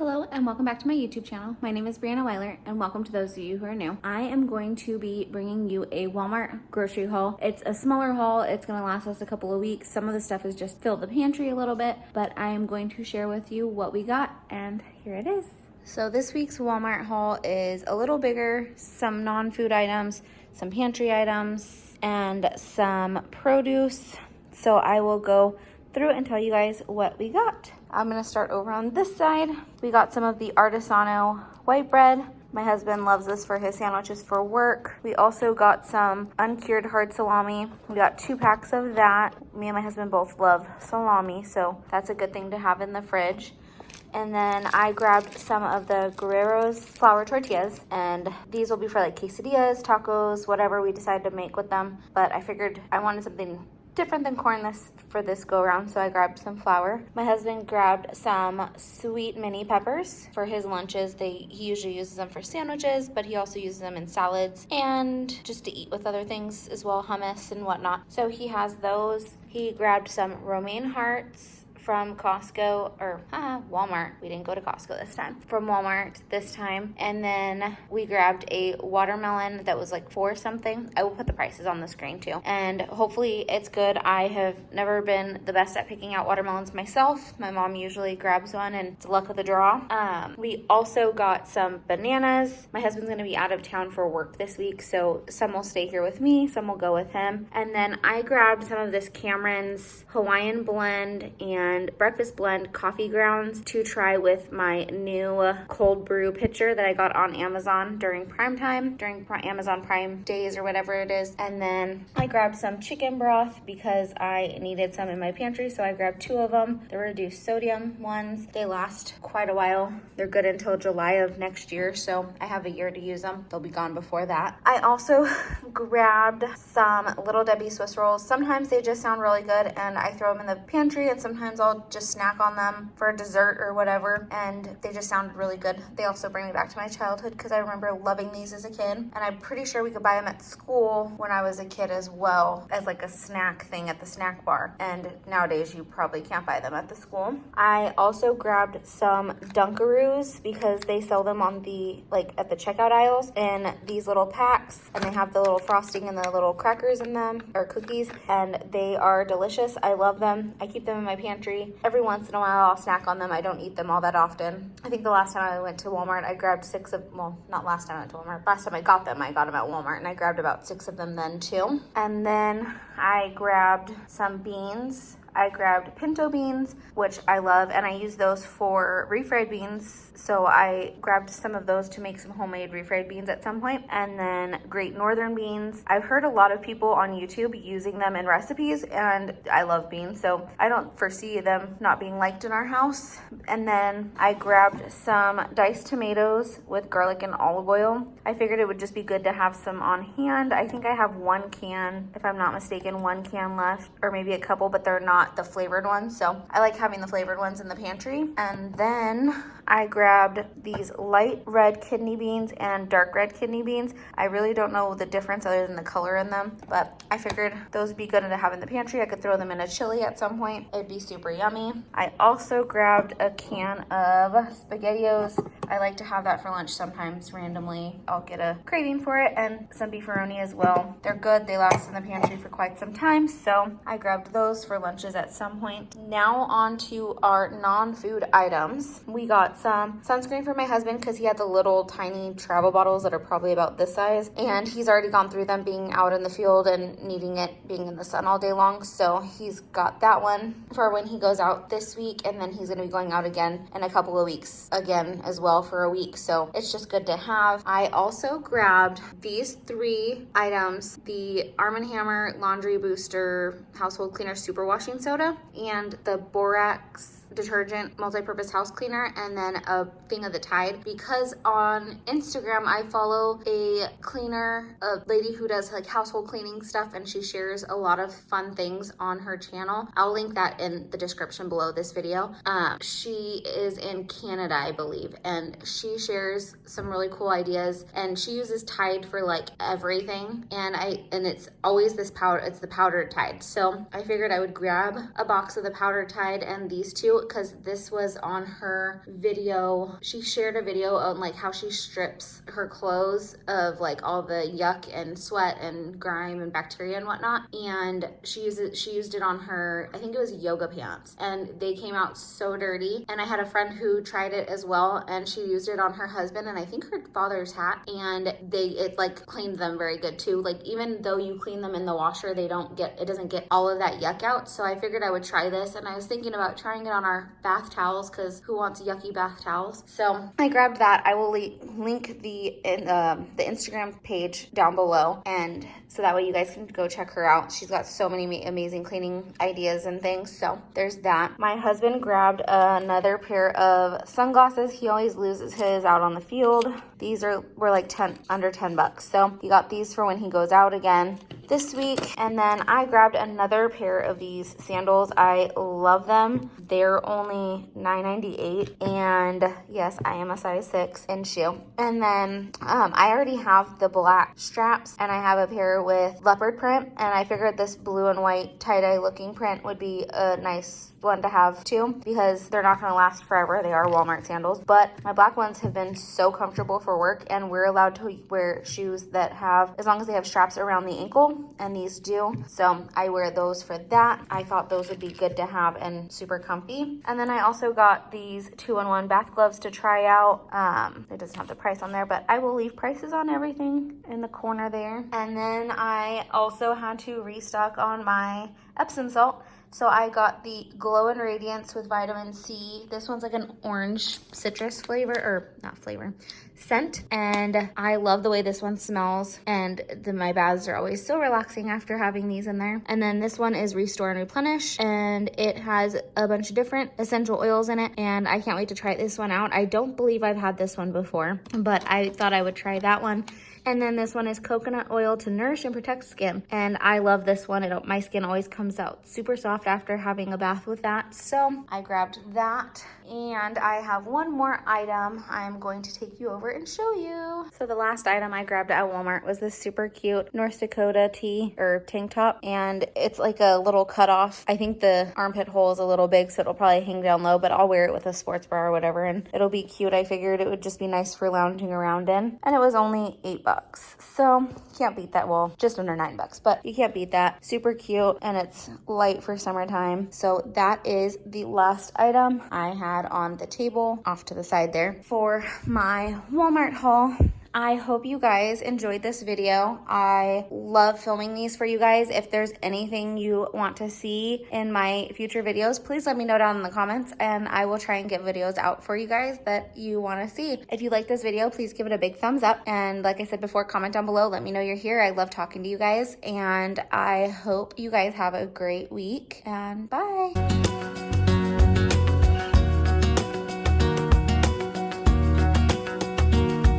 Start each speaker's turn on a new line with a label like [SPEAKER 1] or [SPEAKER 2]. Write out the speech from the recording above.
[SPEAKER 1] Hello and welcome back to my YouTube channel. My name is Brianna Weiler and welcome to those of you who are new. I am going to be bringing you a Walmart grocery haul. It's a smaller haul. It's going to last us a couple of weeks. Some of the stuff is just filled the pantry a little bit, but I am going to share with you what we got, and here it is. So this week's Walmart haul is a little bigger, some non-food items, some pantry items, and some produce. So I will go through and tell you guys what we got. I'm gonna start over on this side. We got some of the Artisano white bread. My husband loves this for his sandwiches for work. We also got some uncured hard salami. We got 2 packs of that. Me and my husband both love salami, so that's a good thing to have in the fridge. And then I grabbed some of the Guerrero's flour tortillas, and these will be for like quesadillas, tacos, whatever we decide to make with them. But I figured I wanted something different than corn for this go around, so I grabbed some flour. My husband grabbed some sweet mini peppers for his lunches. He usually uses them for sandwiches, but he also uses them in salads and just to eat with other things as well, hummus and whatnot. So he has those. He grabbed some romaine hearts from Costco, or Walmart. We didn't go to Costco this time. From Walmart this time. And then we grabbed a watermelon that was like $4 something. I will put the prices on the screen too. And hopefully it's good. I have never been the best at picking out watermelons myself. My mom usually grabs one and it's luck of the draw. We also got some bananas. My husband's gonna be out of town for work this week, so some will stay here with me, some will go with him. And then I grabbed some of this Cameron's Hawaiian blend and breakfast blend coffee grounds to try with my new cold brew pitcher that I got on Amazon during Prime Time, during Amazon Prime days or whatever it is. And then I grabbed some chicken broth because I needed some in my pantry, so I grabbed 2 of them. The reduced sodium ones. They last quite a while. They're good until July of next year, so I have a year to use them. They'll be gone before that. I also grabbed some Little Debbie Swiss rolls. Sometimes they just sound really good and I throw them in the pantry, and sometimes I'll just snack on them for dessert or whatever, and they just sounded really good. They also bring me back to my childhood because I remember loving these as a kid, and I'm pretty sure we could buy them at school when I was a kid as well as like a snack thing at the snack bar, and nowadays you probably can't buy them at the school. I also grabbed some Dunkaroos because they sell them on the at the checkout aisles in these little packs, and they have the little frosting and the little crackers in them, or cookies, and they are delicious. I love them. I keep them in my pantry. Every once in a while I'll snack on them. I don't eat them all that often. I think the last time I went to Walmart I grabbed 6 of, well, not last time I went to Walmart. Last time I got them at Walmart, and I grabbed about 6 of them then too. And then I grabbed some beans. I grabbed pinto beans, which I love, and I use those for refried beans. So I grabbed some of those to make some homemade refried beans at some point. And then Great Northern beans. I've heard a lot of people on YouTube using them in recipes, and I love beans, so I don't foresee them not being liked in our house. And then I grabbed some diced tomatoes with garlic and olive oil. I figured it would just be good to have some on hand. I think I have 1 can, if I'm not mistaken, 1 can left, or maybe a couple, but they're not the flavored ones, so I like having the flavored ones in the pantry. And then I grabbed these light red kidney beans and dark red kidney beans. I really don't know the difference other than the color in them, but I figured those would be good to have in the pantry. I could throw them in a chili at some point. It'd be super yummy. I also grabbed a can of SpaghettiOs. I like to have that for lunch sometimes randomly. I'll get a craving for it, and some beefaroni as well. They're good. They last in the pantry for quite some time, so I grabbed those for lunches at some point. Now on to our non-food items. We got some sunscreen for my husband because he had the little tiny travel bottles that are probably about this size, and he's already gone through them being out in the field and needing it being in the sun all day long, so he's got that one for when he goes out this week, and then he's going to be going out again in a couple of weeks again as well for a week, so it's just good to have. I also grabbed these 3 items: the Arm & Hammer Laundry Booster Household Cleaner Super Washing Soda and the Borax detergent multi-purpose house cleaner, and then a thing of the Tide, because on Instagram I follow a cleaner, a lady who does like household cleaning stuff, and she shares a lot of fun things on her channel. I'll link that in the description below this video. She is in Canada, I believe, and she shares some really cool ideas, and she uses Tide for like everything, and it's always this powder. It's the powdered Tide, so I figured I would grab a box of the powdered Tide and these 2, cute because this was on her video. She shared a video on like how she strips her clothes of like all the yuck and sweat and grime and bacteria and whatnot. And she used it on her, I think it was yoga pants, and they came out so dirty. And I had a friend who tried it as well, and she used it on her husband and I think her father's hat, and it like cleaned them very good too. Like even though you clean them in the washer, it doesn't get all of that yuck out. So I figured I would try this, and I was thinking about trying it on our bath towels because who wants yucky bath towels? So I grabbed that. I will link the Instagram page down below, and so that way you guys can go check her out. She's got so many amazing cleaning ideas and things. So there's that. My husband grabbed another pair of sunglasses. He always loses his out on the field. These were like under 10 bucks. So he got these for when he goes out again this week. And then I grabbed another pair of these sandals. I love them. They're only $9.98, and yes, I am a size 6 in shoe. And then I already have the black straps, and I have a pair with leopard print, and I figured this blue and white tie-dye looking print would be a nice one to have too, because they're not going to last forever. They are Walmart sandals, but my black ones have been so comfortable for work, and we're allowed to wear shoes that have, as long as they have straps around the ankle, and these do. So I wear those for that. I thought those would be good to have and super comfy. And then I also got these 2-in-1 bath gloves to try out. It doesn't have the price on there, but I will leave prices on everything in the corner there. And then I also had to restock on my Epsom salt. So I got the Glow and Radiance with vitamin C. This one's like an orange citrus flavor, or not flavor, scent. And I love the way this one smells. And my baths are always so relaxing after having these in there. And then this one is Restore and Replenish. And it has a bunch of different essential oils in it. And I can't wait to try this one out. I don't believe I've had this one before, but I thought I would try that one. And then this one is coconut oil to nourish and protect skin. And I love this one. My skin always comes out super soft after having a bath with that. So I grabbed that. And I have one more item I'm going to take you over and show you. So the last item I grabbed at Walmart was this super cute North Dakota tee or tank top. And it's like a little cutoff. I think the armpit hole is a little big, so it'll probably hang down low, but I'll wear it with a sports bra or whatever, and it'll be cute. I figured it would just be nice for lounging around in. And it was only $8. So can't beat that. Well, just under $9, but you can't beat that. Super cute, and it's light for summertime. So that is the last item I had on the table off to the side there for my Walmart haul. I hope you guys enjoyed this video. I love filming these for you guys. If there's anything you want to see in my future videos, please let me know down in the comments, and I will try and get videos out for you guys that you want to see. If you like this video, please give it a big thumbs up. And like I said before, comment down below. Let me know you're here. I love talking to you guys, and I hope you guys have a great week, and bye.